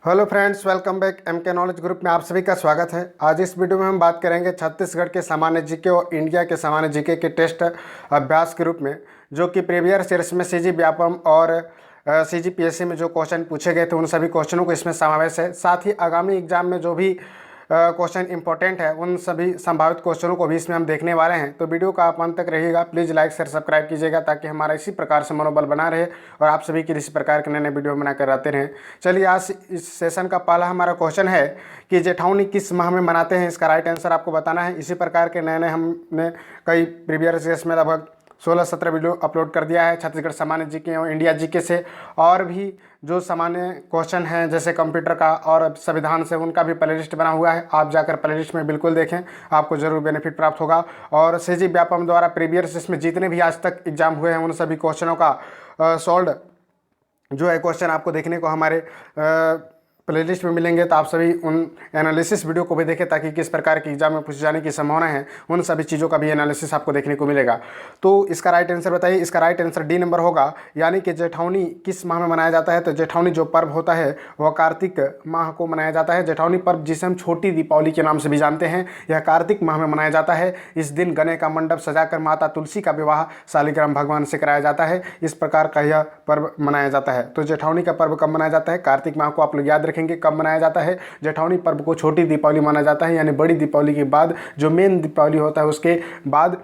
Hello friends, welcome back. MK knowledge group में आप सभी का स्वागत है। आज इस वीडियो में हम बात करेंगे छत्तीसगढ़ के सामान्य जीके और इंडिया के सामान्य जीके के टेस्ट अभ्यास के रूप में, जो कि प्रीवियस ईयर्स में सीजी व्यापम और सीजीपीएससी में जो क्वेश्चन पूछे गए थे उन सभी क्वेश्चनों को इसमें समावेश है। साथ ही आगामी एग्जाम में जो भी क्वेश्चन इंपॉर्टेंट है उन सभी संभावित क्वेश्चनों को भी इसमें हम देखने वाले हैं। तो वीडियो का आप अंत तक रहिएगा। प्लीज़ लाइक शेयर सब्सक्राइब कीजिएगा ताकि हमारा इसी प्रकार से मनोबल बना रहे और आप सभी की इसी प्रकार के नए नए वीडियो बनाकर आते रहें। चलिए, आज इस सेशन का पहला हमारा क्वेश्चन है कि जेठौनी किस माह में मनाते हैं। इसका राइट आंसर आपको बताना है। इसी प्रकार के नए नए हमने कई प्रीवियस ईयर्स में लगभग 16-17 वीडियो अपलोड कर दिया है छत्तीसगढ़ सामान्य जीके और इंडिया जीके से। और भी जो सामान्य क्वेश्चन हैं जैसे कंप्यूटर का और संविधान से, उनका भी प्लेलिस्ट बना हुआ है। आप जाकर प्लेलिस्ट में बिल्कुल देखें, आपको जरूर बेनिफिट प्राप्त होगा। और सीजी व्यापम द्वारा प्रीवियस इसमें जितने भी आज तक एग्जाम हुए हैं उन सभी क्वेश्चनों का सॉल्व जो है क्वेश्चन आपको देखने को हमारे प्लेलिस्ट में मिलेंगे। तो आप सभी उन एनालिसिस वीडियो को भी देखें ताकि किस प्रकार के एग्जाम में पूछे जाने की संभावना है, उन सभी चीज़ों का भी एनालिसिस आपको देखने को मिलेगा। तो इसका राइट आंसर बताइए। इसका राइट आंसर डी नंबर होगा, यानी कि जेठौनी किस माह में मनाया जाता है। तो जेठौनी जो पर्व होता है वह कार्तिक माह को मनाया जाता है। जेठौनी पर्व जिसे हम छोटी दीपावली के नाम से भी जानते हैं, यह कार्तिक माह में मनाया जाता है। इस दिन गणे का मंडप सजाकर माता तुलसी का विवाह शालिग्राम भगवान से कराया जाता है। इस प्रकार का यह पर्व मनाया जाता है। तो जेठौनी का पर्व कब मनाया जाता है? कार्तिक माह को आप लोग याद रखेंगे कब मनाया जाता है। जेठौनी पर्व को छोटी दीपावली माना जाता है, यानी बड़ी दीपावली के बाद जो मेन दीपावली होता है उसके बाद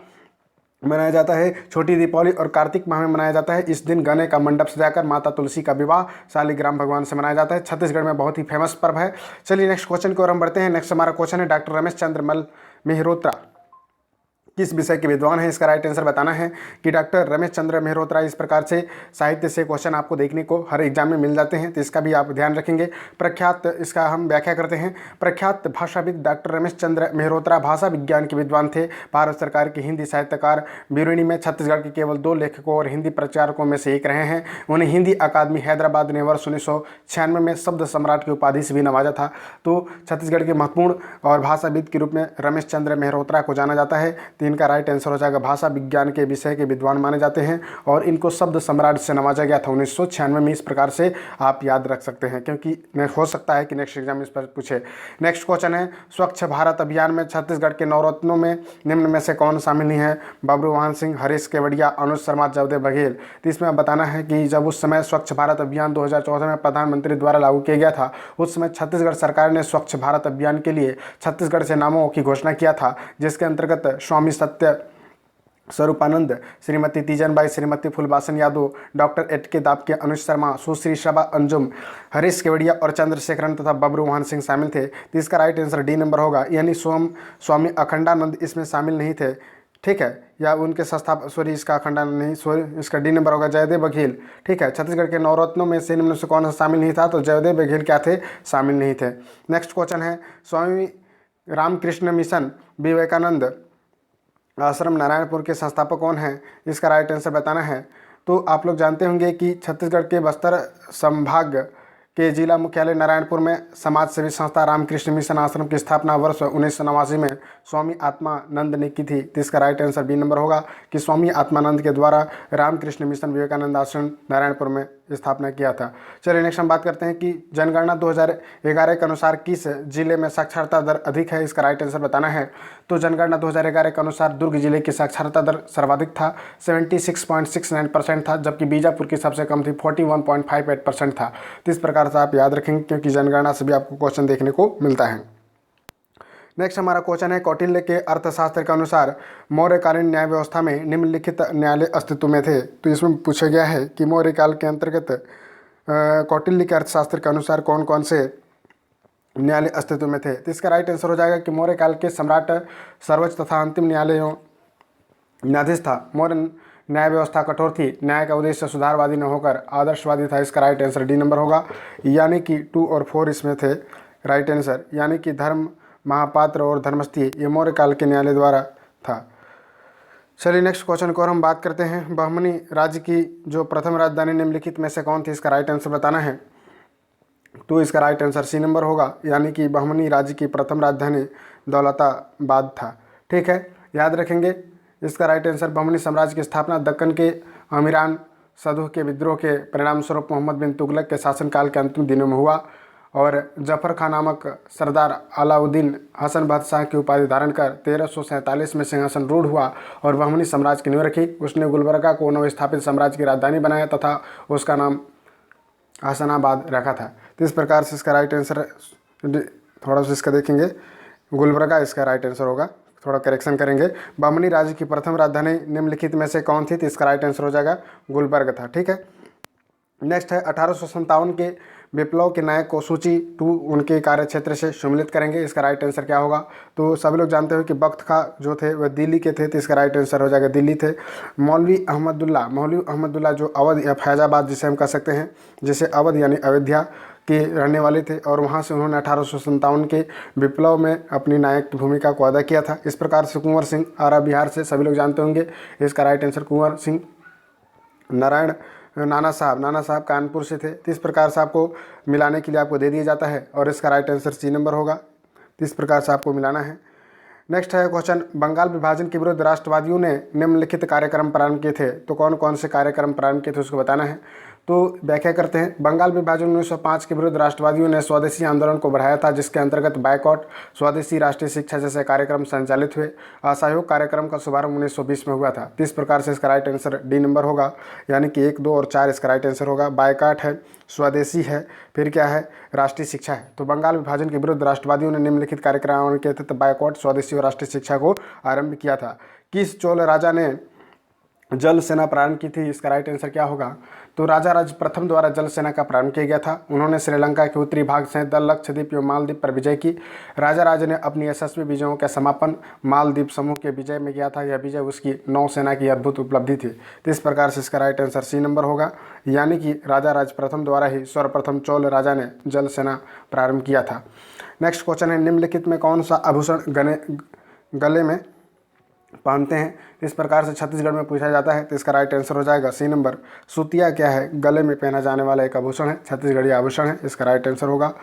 मनाया जाता है। छोटी दीपावली और कार्तिक माह में मनाया जाता है। इस दिन गणे का मंडप सजाकर माता तुलसी का विवाह शालिग्राम भगवान से मनाया जाता है। छत्तीसगढ़ में बहुत ही फेमस पर्व है। चलिए नेक्स्ट क्वेश्चन की ओर हम बढ़ते हैं। नेक्स्ट हमारा क्वेश्चन है, डॉक्टर रमेश चंद्र मल मेहरोत्रा किस विषय के विद्वान हैं। इसका राइट आंसर बताना है कि डॉक्टर रमेश चंद्र मेहरोत्रा। इस प्रकार से साहित्य से क्वेश्चन आपको देखने को हर एग्जाम में मिल जाते हैं, तो इसका भी आप ध्यान रखेंगे। प्रख्यात, इसका हम व्याख्या करते हैं। प्रख्यात भाषाविद डॉक्टर रमेश चंद्र मेहरोत्रा भाषा विज्ञान के विद्वान थे। भारत सरकार की हिंदी साहित्यकार बिरूणी में छत्तीसगढ़ के केवल 2 लेखकों और हिंदी प्रचारकों में से एक रहे हैं। उन्हें हिंदी अकादमी हैदराबाद ने वर्ष 1996 में शब्द सम्राट की उपाधि से भी नवाजा था। तो छत्तीसगढ़ के महत्वपूर्ण और भाषाविद के रूप में रमेश चंद्र मेहरोत्रा को जाना जाता है। तो इनका राइट आंसर हो जाएगा, भाषा विज्ञान के विषय के विद्वान माने जाते हैं और इनको शब्द सम्राट से नवाजा गया था 1996 में। इस प्रकार से आप याद रख सकते हैं, क्योंकि हो सकता है कि नेक्स्ट एग्जाम इस पर पूछे। नेक्स्ट क्वेश्चन है, स्वच्छ भारत अभियान में छत्तीसगढ़ के नवरत्नों में निम्न में से कौन शामिल नहीं है। बब्रुवाहन सिंह, हरीश केवड़िया, अनुज शर्मा, जयदेव बघेल। तो इसमें बताना है कि जब उस समय स्वच्छ भारत अभियान 2014 में प्रधानमंत्री द्वारा लागू किया गया था, उस समय छत्तीसगढ़ सरकार ने स्वच्छ भारत अभियान के लिए छत्तीसगढ़ से नामों की घोषणा किया था, जिसके अंतर्गत स्वामी सत्य स्वरूपानंद, श्रीमती तीजनबाई, श्रीमती फुलबासन यादव, डॉक्टर एटके दापके, अनुज शर्मा, सुश्री शबा अंजुम, हरीश केवड़िया और चंद्रशेखरन तथा बब्रुवाहन सिंह शामिल थे। तो इसका राइट आंसर डी नंबर होगा, यानी स्वामी अखंडानंद इसमें शामिल नहीं थे। ठीक है, या उनके इसका अखंडानंद नहीं, इसका डी नंबर होगा। जयदेव बघेल, ठीक है, छत्तीसगढ़ के नवरत्नों में से निम्न से कौन सा शामिल नहीं था। तो जयदेव बघेल क्या थे? शामिल नहीं थे। नेक्स्ट क्वेश्चन है, स्वामी रामकृष्ण मिशन विवेकानंद आश्रम नारायणपुर के संस्थापक कौन हैं। इसका राइट आंसर बताना है। तो आप लोग जानते होंगे कि छत्तीसगढ़ के बस्तर संभाग के जिला मुख्यालय नारायणपुर में समाज सेवी संस्था रामकृष्ण मिशन आश्रम की स्थापना वर्ष 1989 में स्वामी आत्मानंद ने की थी। तो इसका राइट आंसर बी नंबर होगा कि स्वामी आत्मानंद के द्वारा रामकृष्ण मिशन विवेकानंद आश्रम नारायणपुर में स्थापना किया था। चलिए नेक्स्ट हम बात करते हैं कि जनगणना 2011 के अनुसार किस जिले में साक्षरता दर अधिक है। इसका राइट आंसर बताना है। तो जनगणना 2011 के अनुसार दुर्ग जिले की साक्षरता दर सर्वाधिक था, 76.69% था, जबकि बीजापुर की सबसे कम थी, 41.58% था। तो इस प्रकार से आप याद रखेंगे, क्योंकि जनगणना से भी आपको क्वेश्चन देखने को मिलता है। नेक्स्ट हमारा क्वेश्चन है, कौटिल्य के अर्थशास्त्र के अनुसार मौर्यकालीन न्याय व्यवस्था में निम्नलिखित न्यायालय अस्तित्व में थे। तो इसमें पूछा गया है कि मौर्य काल के अंतर्गत कौटिल्य के अर्थशास्त्र के अनुसार कौन कौन से न्यायालय अस्तित्व में थे। तो इसका राइट आंसर हो जाएगा कि मौर्य काल के सम्राट सर्वोच्च तथा अंतिम न्यायालयों न्यायाधीश था। मौर्य न्याय व्यवस्था कठोर थी, न्याय का उद्देश्य सुधारवादी न होकर आदर्शवादी था। इसका राइट आंसर डी नंबर होगा, यानी कि 2 और 4 इसमें थे राइट आंसर, यानी कि धर्म महापात्र और धर्मस्थी ये मौर्य काल के न्यायालय द्वारा था। चलिए नेक्स्ट क्वेश्चन को हम बात करते हैं, बहमनी राज्य की जो प्रथम राजधानी निम्नलिखित में से कौन थी। इसका राइट आंसर बताना है। तो इसका राइट आंसर सी नंबर होगा, यानी कि बहमनी राज्य की प्रथम राजधानी दौलताबाद था। ठीक है, याद रखेंगे। इसका राइट आंसर, बहमनी साम्राज्य की स्थापना दक्कन के अमीरान सदुह के विद्रोह के परिणाम स्वरूप मोहम्मद बिन तुगलक के शासनकाल के अंतिम दिनों में हुआ और जफर खान नामक सरदार अलाउद्दीन हसन बादशाह की उपाधि धारण कर 1347 में सिंहासन रूढ़ हुआ और बहमनी साम्राज्य की नींव रखी। उसने गुलबर्गा को नवस्थापित साम्राज्य की राजधानी बनाया तथा उसका नाम हसनाबाद रखा था। तो इस प्रकार से इसका राइट आंसर थोड़ा सा इसका देखेंगे, गुलबर्गा इसका राइट आंसर होगा। थोड़ा करेक्शन करेंगे। बहमनी राज्य की प्रथम राजधानी निम्नलिखित में से कौन थी? तो इसका राइट आंसर हो जाएगा गुलबर्ग था। ठीक है, नेक्स्ट है 1857 के विप्लव के नायक को सूची 2 उनके कार्य क्षेत्र से सम्मिलित करेंगे। इसका राइट आंसर क्या होगा? तो सभी लोग जानते हो कि बख्त खां जो थे वह दिल्ली के थे, तो इसका राइट आंसर हो जाएगा दिल्ली थे। मौलवी अहमदुल्ला जो अवध या फैजाबाद जिसे हम कह सकते हैं, जैसे अवध यानी अयोध्या के रहने वाले थे और वहाँ से उन्होंने 1857 के विप्लव में अपनी नायक की भूमिका को अदा किया था। इस प्रकार से कुंवर सिंह आरा बिहार से सभी लोग जानते होंगे, इसका राइट आंसर कुंवर सिंह। नारायण नाना साहब कानपुर से थे। तो इस प्रकार से आपको मिलाने के लिए आपको दे दिया जाता है और इसका राइट आंसर सी नंबर होगा। तो इस प्रकार से आपको मिलाना है। नेक्स्ट है क्वेश्चन, बंगाल विभाजन के विरुद्ध राष्ट्रवादियों ने निम्नलिखित कार्यक्रम प्रारंभ किए थे। तो कौन कौन से कार्यक्रम प्रारंभ किए थे उसको बताना है। तो व्याख्या करते हैं। बंगाल विभाजन 1905 के विरुद्ध राष्ट्रवादियों ने स्वदेशी आंदोलन को बढ़ाया था, जिसके अंतर्गत बायकॉट, स्वदेशी राष्ट्रीय शिक्षा जैसे कार्यक्रम संचालित हुए। असहयोग कार्यक्रम का शुभारंभ 1920 में हुआ था। तो इस प्रकार से इसका राइट आंसर डी नंबर होगा, यानी कि 1, 2 और 4 इसका राइट आंसर होगा। बायकॉट है, स्वदेशी है, फिर क्या है, राष्ट्रीय शिक्षा है। तो बंगाल विभाजन के विरुद्ध राष्ट्रवादियों ने निम्नलिखित कार्यक्रम किए थे। तो बायकॉट, स्वदेशी और राष्ट्रीय शिक्षा को आरंभ किया था। किस चोल राजा ने जल सेना प्रारंभ की थी? इसका राइट आंसर क्या होगा? तो राजा राज प्रथम द्वारा जल सेना का प्रारंभ किया गया था। उन्होंने श्रीलंका के उत्तरी भाग से दल लक्षद्वीप एवं मालदीप पर विजय की। राजा राज ने अपनी यशस्वी विजयों का समापन मालदीप समूह के विजय में किया था। यह विजय उसकी नौसेना की अद्भुत उपलब्धि थी। तो इस प्रकार से इसका राइट आंसर सी नंबर होगा, यानी कि राजा राज प्रथम द्वारा ही सर्वप्रथम चोल राजा ने जल सेना प्रारंभ किया था। नेक्स्ट क्वेश्चन है, निम्नलिखित में कौन सा आभूषण गले में पहनते हैं? इस प्रकार से छत्तीसगढ़ में पूछा जाता है। तो इसका राइट आंसर हो जाएगा सी नंबर। सूतिया क्या है? गले में पहना जाने वाला एक आभूषण है, छत्तीसगढ़ी आभूषण है। इसका राइट आंसर होगा।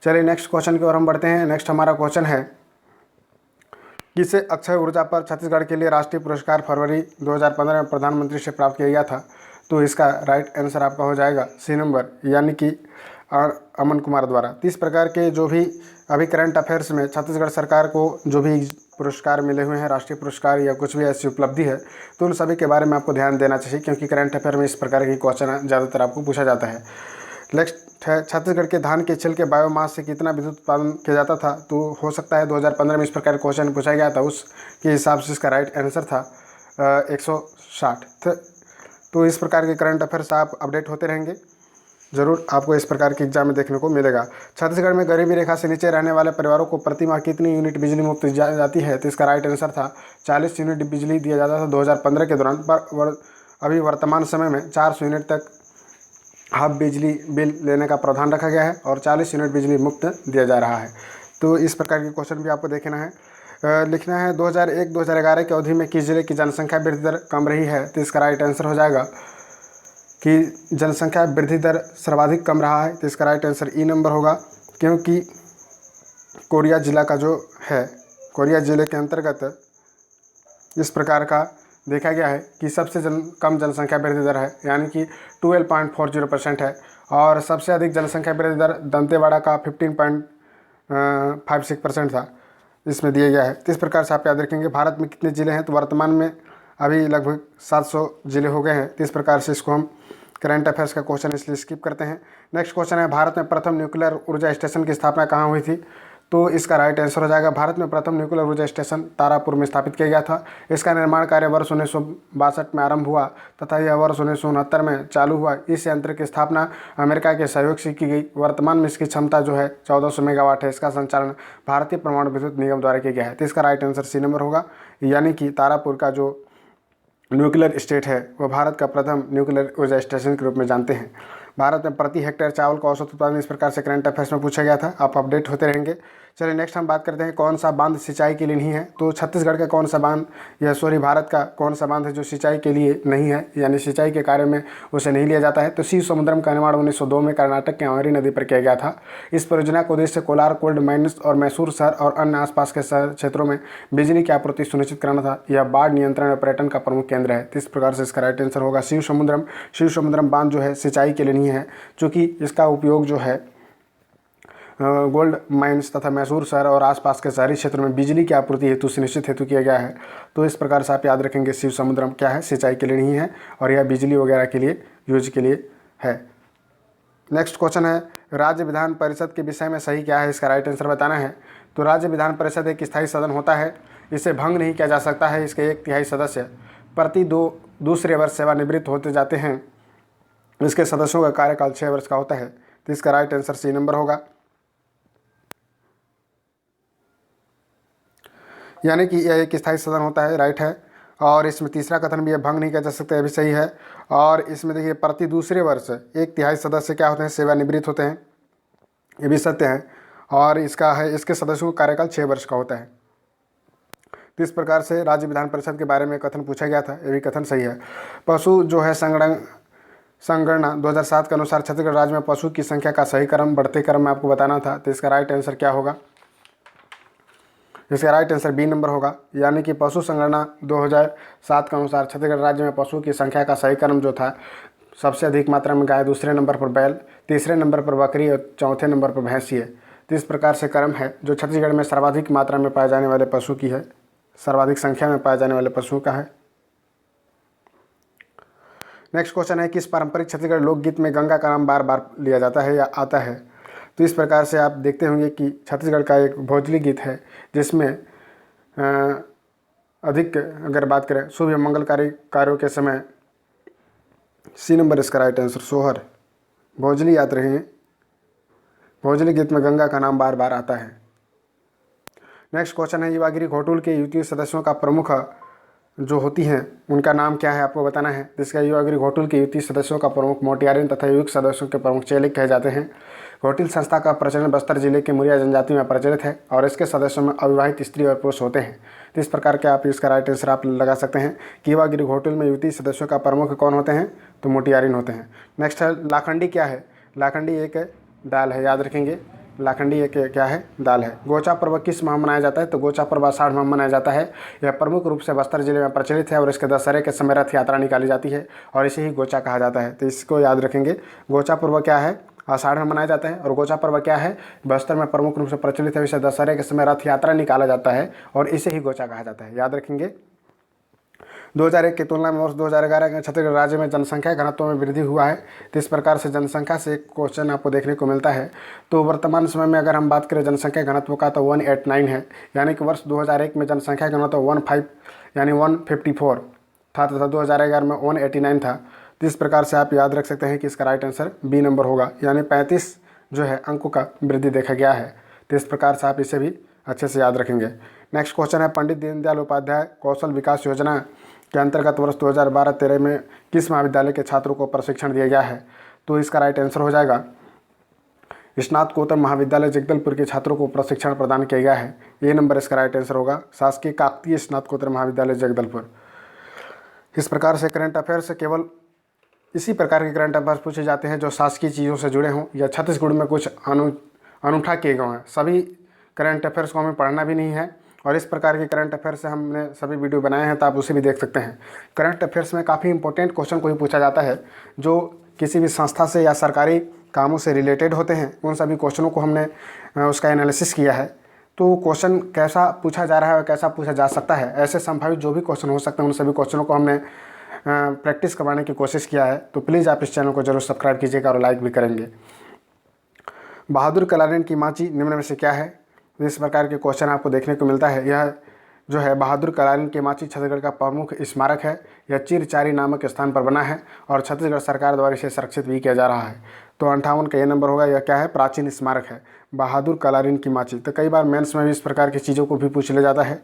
चलिए नेक्स्ट क्वेश्चन की ओर हम बढ़ते हैं। नेक्स्ट हमारा क्वेश्चन है, किसे अक्षय ऊर्जा पर छत्तीसगढ़ के लिए राष्ट्रीय पुरस्कार फरवरी 2015 में प्रधानमंत्री से प्राप्त किया गया था? तो इसका राइट आंसर आपका हो जाएगा सी नंबर, यानी कि अमन कुमार द्वारा। इस प्रकार के जो भी अभी करंट अफेयर्स में छत्तीसगढ़ सरकार को जो भी पुरस्कार मिले हुए हैं, राष्ट्रीय पुरस्कार या कुछ भी ऐसी उपलब्धि है, तो उन सभी के बारे में आपको ध्यान देना चाहिए, क्योंकि करंट अफेयर में इस प्रकार की क्वेश्चन ज़्यादातर आपको पूछा जाता है। नेक्स्ट है, छत्तीसगढ़ के धान के छिलके बायोमास से कितना विद्युत उत्पादन किया जाता था? तो हो सकता है 2015 में इस प्रकार क्वेश्चन पूछा गया था, उसके हिसाब से इसका राइट आंसर था 160। तो इस प्रकार के करंट अफेयर्स आप अपडेट होते रहेंगे, जरूर आपको इस प्रकार के एग्जाम में देखने को मिलेगा। छत्तीसगढ़ में गरीबी रेखा से नीचे रहने वाले परिवारों को प्रति माह कितनी यूनिट बिजली मुफ्त दी जाती है? तो इसका राइट आंसर था 40 यूनिट बिजली दिया जाता था 2015 के दौरान, पर अभी वर्तमान समय में 400 यूनिट तक हाफ बिजली बिल लेने का प्रावधान रखा गया है और 40 यूनिट बिजली मुफ्त दिया जा रहा है। तो इस प्रकार के क्वेश्चन भी आपको देखना है, लिखना है। 2001-2011 की अवधि में किस जिले की जनसंख्या वृद्धि दर कम रही है? तो इसका राइट आंसर हो जाएगा कि जनसंख्या वृद्धि दर सर्वाधिक कम रहा है। तो इसका राइट आंसर ई नंबर होगा, क्योंकि कोरिया जिला का जो है, कोरिया जिले के अंतर्गत इस प्रकार का देखा गया है कि सबसे कम जनसंख्या वृद्धि दर है, यानी कि 12.40% है, और सबसे अधिक जनसंख्या वृद्धि दर दंतेवाड़ा का 15.56% था, इसमें दिया गया है। तो इस प्रकार से आप याद रखेंगे। भारत में कितने ज़िले हैं? तो वर्तमान में अभी लगभग 700 ज़िले हो गए हैं। तो इस प्रकार से इसको हम करंट अफेयर्स का क्वेश्चन इसलिए स्किप करते हैं। नेक्स्ट क्वेश्चन है, भारत में प्रथम न्यूक्लियर ऊर्जा स्टेशन की स्थापना कहाँ हुई थी? तो इसका राइट आंसर हो जाएगा, भारत में प्रथम न्यूक्लियर ऊर्जा स्टेशन तारापुर में स्थापित किया गया था। इसका निर्माण कार्य वर्ष 1962 में आरंभ हुआ तथा यह वर्ष 1969 में चालू हुआ। इस यंत्र की स्थापना अमेरिका के सहयोग से की गई। वर्तमान में इसकी क्षमता जो है 1400 मेगावाट है। इसका संचालन भारतीय परमाणु विद्युत निगम द्वारा किया गया है। तो इसका राइट आंसर सी नंबर होगा, यानी कि तारापुर का जो न्यूक्लियर स्टेट है वह भारत का प्रथम न्यूक्लियर ऊर्जा स्टेशन के रूप में जानते हैं। भारत में प्रति हेक्टेयर चावल का औसत उत्पादन इस प्रकार से करंट अफेयर्स में पूछा गया था, आप अपडेट होते रहेंगे। चलिए नेक्स्ट हम बात करते हैं, कौन सा बांध सिंचाई के लिए नहीं है? तो छत्तीसगढ़ का कौन सा बांध भारत का कौन सा बांध है जो सिंचाई के लिए नहीं है, यानी सिंचाई के कार्य में उसे नहीं लिया जाता है? तो शिव समुद्रम का निर्माण 1902 में कर्नाटक के अमरी नदी पर किया गया था। इस परियोजना का उद्देश्य कोलार कोल्ड माइन्स और मैसूर शहर और अन्य आसपास के क्षेत्रों में बिजली की आपूर्ति सुनिश्चित करना था। यह बाढ़ नियंत्रण और पर्यटन का प्रमुख केंद्र है। तो इस प्रकार से इसका राइट आंसर होगा शिव समुद्रम। शिव समुद्रम बांध जो है सिंचाई के लिए नहीं है, चूँकि इसका उपयोग जो है गोल्ड माइंस तथा मैसूर शहर और आसपास के शहरी क्षेत्रों में बिजली की आपूर्ति हेतु सुनिश्चित हेतु किया गया है। तो इस प्रकार से आप याद रखेंगे शिव समुद्रम क्या है, सिंचाई के लिए नहीं है और यह बिजली वगैरह के लिए यूज के लिए है। नेक्स्ट क्वेश्चन है राज्य विधान परिषद के विषय में सही क्या है, इसका राइट आंसर बताना है। तो राज्य विधान परिषद एक स्थायी सदन होता है, इसे भंग नहीं किया जा सकता है। इसके 1/3 सदस्य प्रति दूसरे वर्ष सेवानिवृत्त होते जाते हैं। इसके सदस्यों का कार्यकाल 6 वर्ष का होता है। तो इसका राइट आंसर सी नंबर होगा, यानी कि यह एक स्थायी सदन होता है, राइट है। और इसमें तीसरा कथन भी है भंग नहीं किया जा सकता, यह भी सही है। और इसमें देखिए प्रति दूसरे वर्ष 1/3 सदस्य क्या होते हैं, सेवानिवृत्त होते हैं, ये भी सत्य है। और इसका है इसके सदस्यों का कार्यकाल 6 वर्ष का होता है। तो इस प्रकार से राज्य विधान परिषद के बारे में कथन पूछा गया था, ये भी कथन सही है। पशु जो है संगणना 2007 के अनुसार छत्तीसगढ़ राज्य में पशु की संख्या का सही क्रम बढ़ते क्रम में आपको बताना था। तो इसका राइट आंसर क्या होगा, इसका राइट आंसर बी नंबर होगा, यानी कि पशु संगणना 2007 के अनुसार छत्तीसगढ़ राज्य में पशु की संख्या का सही क्रम जो था, सबसे अधिक मात्रा में गाय, दूसरे नंबर पर बैल, तीसरे नंबर पर बकरी और चौथे नंबर पर भैंसी है। तो इस प्रकार से क्रम है जो छत्तीसगढ़ में सर्वाधिक मात्रा में पाए जाने वाले पशु की है, सर्वाधिक संख्या में पाए जाने वाले पशुओं का है। नेक्स्ट क्वेश्चन है किस पारंपरिक छत्तीसगढ़ लोकगीत में गंगा का नाम बार बार लिया जाता है या आता है। तो इस प्रकार से आप देखते होंगे कि छत्तीसगढ़ का एक भोजली गीत है जिसमें अधिक अगर बात करें शुभ या मंगलकारी कार्यों के समय सी नंबर इसका राइट आंसर सोहर, भोजली याद रखेंगे, भोजली गीत में गंगा का नाम बार बार आता है। नेक्स्ट क्वेश्चन है युवागिरी घोटुल के युवती सदस्यों का प्रमुख जो होती हैं उनका नाम क्या है आपको बताना है। जिसका युवागिरी घोटुल के युवती सदस्यों का प्रमुख मोटियारिन तथा युवक सदस्यों के प्रमुख चेलिक कहे जाते हैं। घोटिल संस्था का प्रचलन बस्तर जिले के मुरिया जनजाति में प्रचलित है और इसके सदस्यों में अविवाहित स्त्री और पुरुष होते हैं। तो इस प्रकार के आप इसका राइट आंसर आप लगा सकते हैं कि युवागिरी घोटुल में युवती सदस्यों का प्रमुख कौन होते हैं, तो मोटियारिन होते हैं। नेक्स्ट है लाखंडी क्या है, लाखंडी एक दाल है, याद रखेंगे लाखंडी एक क्या है, दाल है। गोचा पर्व किस माह मनाया जाता है, तो गोचा पर्व आषाढ़ माह मनाया जाता है। यह प्रमुख रूप से बस्तर जिले में प्रचलित है और इसके दशहरे के समय रथ यात्रा निकाली जाती है और इसे ही गोचा कहा जाता है। तो इसको याद रखेंगे, गोचा पर्व क्या है, आषाढ़ में मनाया जाता है और गोचा पर्व क्या है, बस्तर में प्रमुख रूप से प्रचलित है। इसे दशहरे के समय रथ यात्रा निकाला जाता है और इसे ही गोचा कहा जाता है, याद रखेंगे। 2001 की तुलना में वर्ष 2011 के छत्तीसगढ़ राज्य में जनसंख्या घनत्व में वृद्धि हुआ है। तो इस प्रकार से जनसंख्या से एक क्वेश्चन आपको देखने को मिलता है। तो वर्तमान समय में अगर हम बात करें जनसंख्या घनत्व का तो 189 है, यानी कि वर्ष 2001 में जनसंख्या घनत्व 15 यानी 154 था तथा 2011 में 189 था। तो इस प्रकार से आप याद रख सकते हैं कि इसका राइट आंसर बी नंबर होगा, यानी 35 जो है अंकों का वृद्धि देखा गया है। तो इस प्रकार से आप इसे भी अच्छे से याद रखेंगे। नेक्स्ट क्वेश्चन है पंडित दीनदयाल उपाध्याय कौशल विकास योजना के अंतर्गत वर्ष 2012-13 में किस महाविद्यालय के छात्रों को प्रशिक्षण दिया गया है। तो इसका राइट आंसर हो जाएगा स्नातकोत्तर महाविद्यालय जगदलपुर के छात्रों को प्रशिक्षण प्रदान किया गया है। ये नंबर इसका राइट आंसर होगा, शासकीय काकतीय स्नातकोत्तर महाविद्यालय जगदलपुर। इस प्रकार से करंट अफेयर्स केवल इसी प्रकार के करंट अफेयर्स पूछे जाते हैं जो शासकीय चीज़ों से जुड़े हों या छत्तीसगढ़ में कुछ अनूठा किए गए हैं। सभी करंट अफेयर्स को हमें पढ़ना भी नहीं है और इस प्रकार के करंट अफेयर्स से हमने सभी वीडियो बनाए हैं, तो आप उसे भी देख सकते हैं। करंट अफेयर्स में काफ़ी इंपॉर्टेंट क्वेश्चन कोई पूछा जाता है जो किसी भी संस्था से या सरकारी कामों से रिलेटेड होते हैं। उन सभी क्वेश्चनों को हमने उसका एनालिसिस किया है। तो क्वेश्चन कैसा पूछा जा रहा है और कैसा पूछा जा सकता है, ऐसे संभावित जो भी क्वेश्चन हो सकते हैं उन सभी क्वेश्चनों को हमने प्रैक्टिस करवाने की कोशिश किया है। तो प्लीज़ आप इस चैनल को जरूर सब्सक्राइब कीजिएगा और लाइक भी करेंगे। बहादुर कलारीन की माची निम्न में से क्या है। इस प्रकार के क्वेश्चन आपको देखने को मिलता है। यह जो है बहादुर कलारीन की माची छत्तीसगढ़ का प्रमुख स्मारक है। यह चिरचारी नामक स्थान पर बना है और छत्तीसगढ़ सरकार द्वारा इसे संरक्षित भी किया जा रहा है। तो 58 का ये नंबर होगा। यह क्या है, प्राचीन स्मारक है बहादुर कलारीन की माची। तो कई बार मेंस में भी इस प्रकार की चीज़ों को भी पूछ लिया जाता है।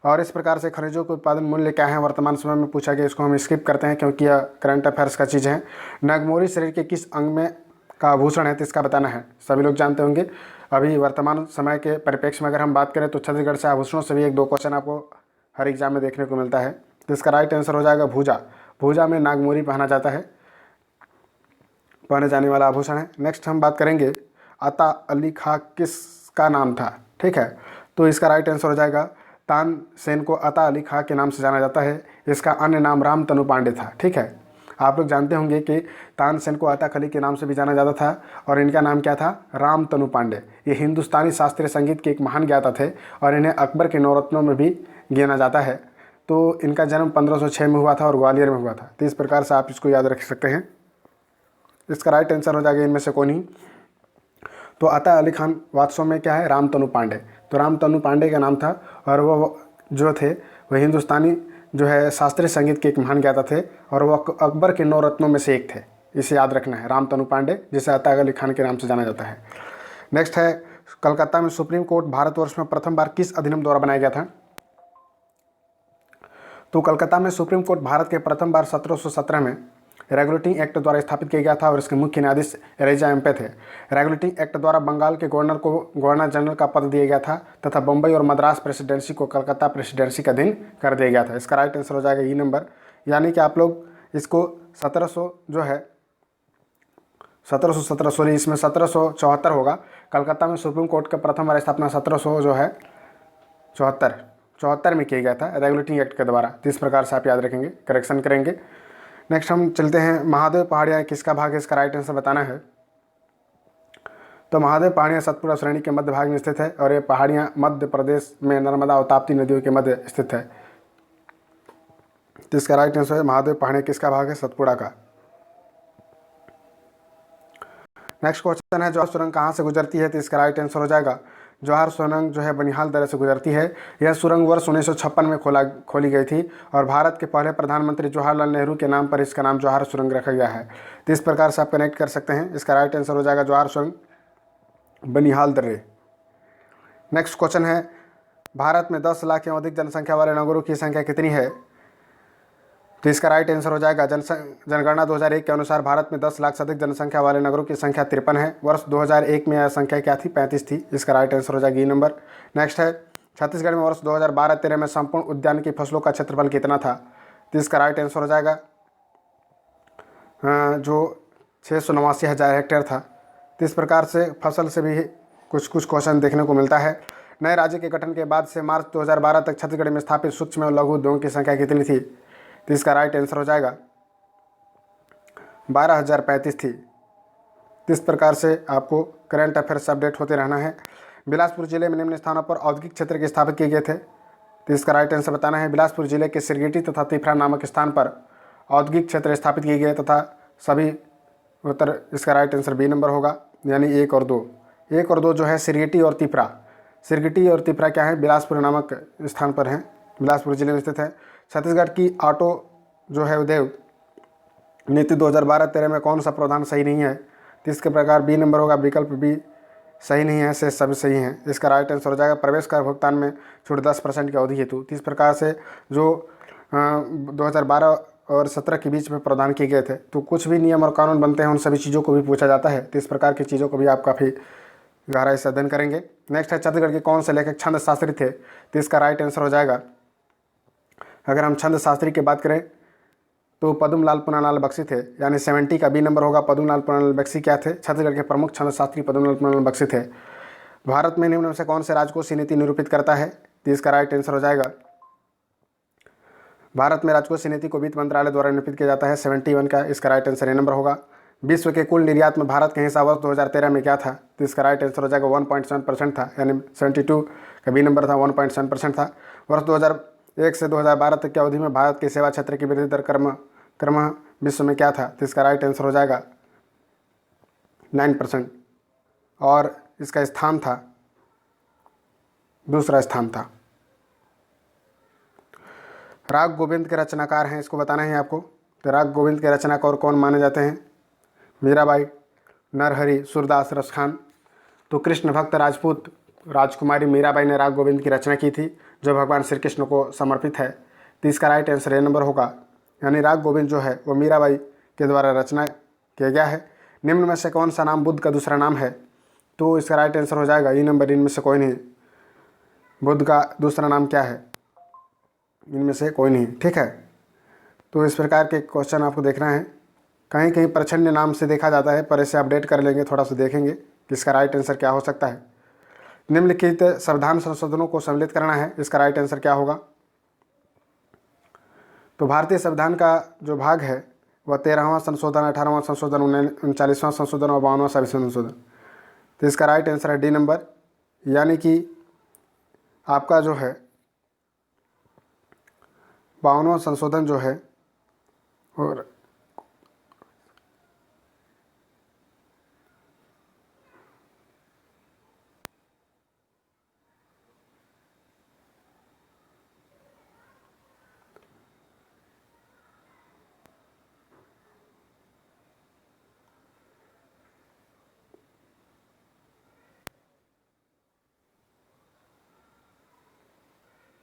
और इस प्रकार से खनिजों के उत्पादन मूल्य क्या है वर्तमान समय में पूछा गया, इसको हम स्किप करते हैं क्योंकि यह करंट अफेयर्स का चीज़ है। नगमोरी शरीर के किस अंग में का आभूषण है, तो इसका बताना है। सभी लोग जानते होंगे। अभी वर्तमान समय के परिप्रेक्ष्य में अगर हम बात करें तो छत्तीसगढ़ से आभूषणों से भी 1-2 क्वेश्चन आपको हर एग्जाम में देखने को मिलता है। तो इसका राइट आंसर हो जाएगा भूजा। भूजा में नागमोरी पहना जाता है, पहने जाने वाला आभूषण है। नेक्स्ट हम बात करेंगे अता अली खां किसका नाम था, ठीक है। तो इसका राइट आंसर हो जाएगा तानसेन को अता अली खां के नाम से जाना जाता है। इसका अन्य नाम रामतनु पांडे था, ठीक है। आप लोग जानते होंगे कि तानसेन को अता अली के नाम से भी जाना जाता था और इनका नाम क्या था, रामतनु पांडे। ये हिंदुस्तानी शास्त्रीय संगीत के एक महान ज्ञाता थे और इन्हें अकबर के नौरत्नों में भी गिना जाता है। तो इनका जन्म 1506 में हुआ था और ग्वालियर में हुआ था। तो इस प्रकार से आप इसको याद रख सकते हैं। इसका राइट आंसर हो जाएगा इनमें से कौन ही। तो अता अली खान वास्तव में क्या है, रामतनु पांडे। तो रामतनु पांडे का नाम था और वो जो थे वह हिंदुस्तानी जो है शास्त्रीय संगीत के एक महान ज्ञाता थे और वो अकबर के 9 रत्नों में से एक थे। इसे याद रखना है, रामतनु पांडे, जिसे अता अली खान के नाम से जाना जाता है। नेक्स्ट है, कलकत्ता में सुप्रीम कोर्ट भारतवर्ष में प्रथम बार किस अधिनियम द्वारा बनाया गया था। तो कलकत्ता में सुप्रीम कोर्ट भारत के प्रथम बार 1717 में रेगुलेटिंग एक्ट द्वारा स्थापित किया गया था और इसके मुख्य न्यायाधीश एलिजा एम्पे थे। रेगुलेटिंग एक्ट द्वारा बंगाल के गवर्नर को गवर्नर जनरल का पद दिया गया था तथा बम्बई और मद्रास प्रेसिडेंसी को कलकत्ता प्रेसिडेंसी का अधीन कर दिया गया था। इसका राइट आंसर हो जाएगा ई नंबर, यानी कि आप लोग इसको 1700 जो है 1717 सॉरी इसमें 1774 होगा। कलकत्ता में सुप्रीम कोर्ट का प्रथम बार स्थापना 1700 जो है 74 में किया गया था रेगुलेटिंग एक्ट के द्वारा। तो इस प्रकार से आप याद रखेंगे, करेक्शन करेंगे। नेक्स्ट हम चलते हैं, महादेव पहाड़ियाँ किसका भाग है, इसका राइट आंसर बताना है। तो महादेव पहाड़ियाँ सतपुड़ा श्रेणी के मध्य भाग में स्थित है और ये पहाड़ियाँ मध्य प्रदेश में नर्मदा और ताप्ती नदियों के मध्य स्थित है। तो इसका राइट आंसर है महादेव पहाड़ियाँ किसका भाग है, सतपुड़ा का। नेक्स्ट क्वेश्चन है, जवाहर सुरंग कहाँ से गुजरती है। तो इसका राइट आंसर हो जाएगा जवाहर सुरंग जो है बनिहाल दर्रे से गुजरती है। यह सुरंग वर्ष 1956 में खोली गई थी और भारत के पहले प्रधानमंत्री जवाहरलाल नेहरू के नाम पर इसका नाम जवाहर सुरंग रखा गया है। तो इस प्रकार से आप कनेक्ट कर सकते हैं। इसका राइट आंसर हो जाएगा जवाहर सुरंग बनिहाल दर्रे। नेक्स्ट क्वेश्चन है, भारत में 10 लाख या अधिक जनसंख्या वाले नगरों की संख्या कितनी है। तो इसका राइट आंसर हो जाएगा जनगणना 2001 के अनुसार भारत में 10 लाख से अधिक जनसंख्या वाले नगरों की संख्या 53 है। वर्ष 2001 में यह संख्या क्या थी, 35 थी। इसका राइट आंसर हो जाएगा ई नंबर। नेक्स्ट है, छत्तीसगढ़ में वर्ष 2012-13 में संपूर्ण उद्यान की फसलों का क्षेत्रफल कितना था। तो इसका राइट आंसर हो जाएगा जो 689,000 हेक्टेयर था। तो इस प्रकार से फसल से भी कुछ क्वेश्चन देखने को मिलता है। नए राज्य के गठन के बाद से मार्च 2012 तक छत्तीसगढ़ में स्थापित सूक्ष्म और लघु उद्योगों की संख्या कितनी थी। तो इसका राइट आंसर हो जाएगा 12,035 थी। तो इस प्रकार से आपको करंट अफेयर्स से अपडेट होते रहना है। बिलासपुर जिले में निम्न स्थानों पर औद्योगिक क्षेत्र के स्थापित किए गए थे। तो इसका राइट आंसर बताना है, बिलासपुर जिले के सिरगिटी तथा तिफरा नामक स्थान पर औद्योगिक क्षेत्र स्थापित किए गए तथा सभी उत्तर। इसका राइट आंसर बी नंबर होगा, यानी 1 और 2। 1 और 2 जो है सिरगिटी और तिफरा। सिरगिटी और तिफरा क्या है, बिलासपुर नामक स्थान पर हैं, बिलासपुर जिले में स्थित है। छत्तीसगढ़ की ऑटो जो है उद्योग नीति 2012-13 में कौन सा प्रावधान सही नहीं है। तो इसके प्रकार बी नंबर होगा, विकल्प बी सही नहीं है, से सभी सही हैं। इसका राइट आंसर हो जाएगा प्रवेश कर भुगतान में छूट 10% की अवधि हेतु। तो इस प्रकार से जो 2012 और 17 के बीच में प्रावधान किए गए थे, तो कुछ भी नियम और कानून बनते हैं उन सभी चीज़ों को भी पूछा जाता है। तो इस प्रकार की चीज़ों को भी आप काफ़ी गहराई से अध्ययन करेंगे। नेक्स्ट है, छत्तीसगढ़ के कौन से लेखक छंद शास्त्री थे। तो इसका राइट आंसर हो जाएगा, अगर हम छंद शास्त्री की बात करें तो पद्मलाल पुन्नालाल बख्शी थे, यानी 70 का बी नंबर होगा। पद्मलाल पुन्नालाल बख्शी क्या थे, छत्तीसगढ़ के प्रमुख छंद शास्त्री पद्मलाल पुन्नालाल बख्शी थे। भारत में निम्न में से कौन से राजकोषीय नीति निरूपित करता है। तो इसका राइट आंसर हो जाएगा, भारत में राजकोषीय नीति को वित्त मंत्रालय द्वारा निरूपित किया जाता है, 71 का। इसका राइट आंसर ए नंबर होगा। विश्व के कुल निर्यात में भारत का हिस्सा वर्ष 2013 में क्या था। तो इसका राइट आंसर हो जाएगा 1.7% था, यानी 72 का बी नंबर था, 1.7% था। वर्ष 2001 से 2012 तक की अवधि में भारत के सेवा क्षेत्र की वृद्धि दर क्रम विश्व में क्या था। तो इसका राइट आंसर हो जाएगा 9% और इसका स्थान था, दूसरा स्थान था। राग गोविंद के रचनाकार हैं, इसको बताना है आपको। तो राग गोविंद के रचनाकार कौन माने जाते हैं, मीराबाई, नरहरि, सूरदास, रसखान। तो कृष्ण भक्त राजपूत राजकुमारी मीराबाई ने राग गोविंद की रचना की थी, जो भगवान श्री कृष्ण को समर्पित है। तो इसका राइट आंसर ए नंबर होगा, यानी राग गोविंद जो है वो मीराबाई के द्वारा रचना किया गया है। निम्न में से कौन सा नाम बुद्ध का दूसरा नाम है। तो इसका राइट आंसर हो जाएगा ई नंबर, इनमें से कोई नहीं। बुद्ध का दूसरा नाम क्या है, इनमें से कोई नहीं, ठीक है। तो इस प्रकार के क्वेश्चन आपको देखना है। कहीं कहीं प्रच्छन्न नाम से देखा जाता है, पर इसे अपडेट कर लेंगे, थोड़ा सा देखेंगे कि इसका राइट आंसर क्या हो सकता है। निम्नलिखित संविधान संशोधनों को सम्मिलित करना है, इसका राइट आंसर क्या होगा। तो भारतीय संविधान का जो भाग है व 13वां संशोधन, 18वां संशोधन, 39वां संशोधन और 52वां संशोधन। तो इसका राइट आंसर है डी नंबर, यानी कि आपका जो है 52वां संशोधन जो है और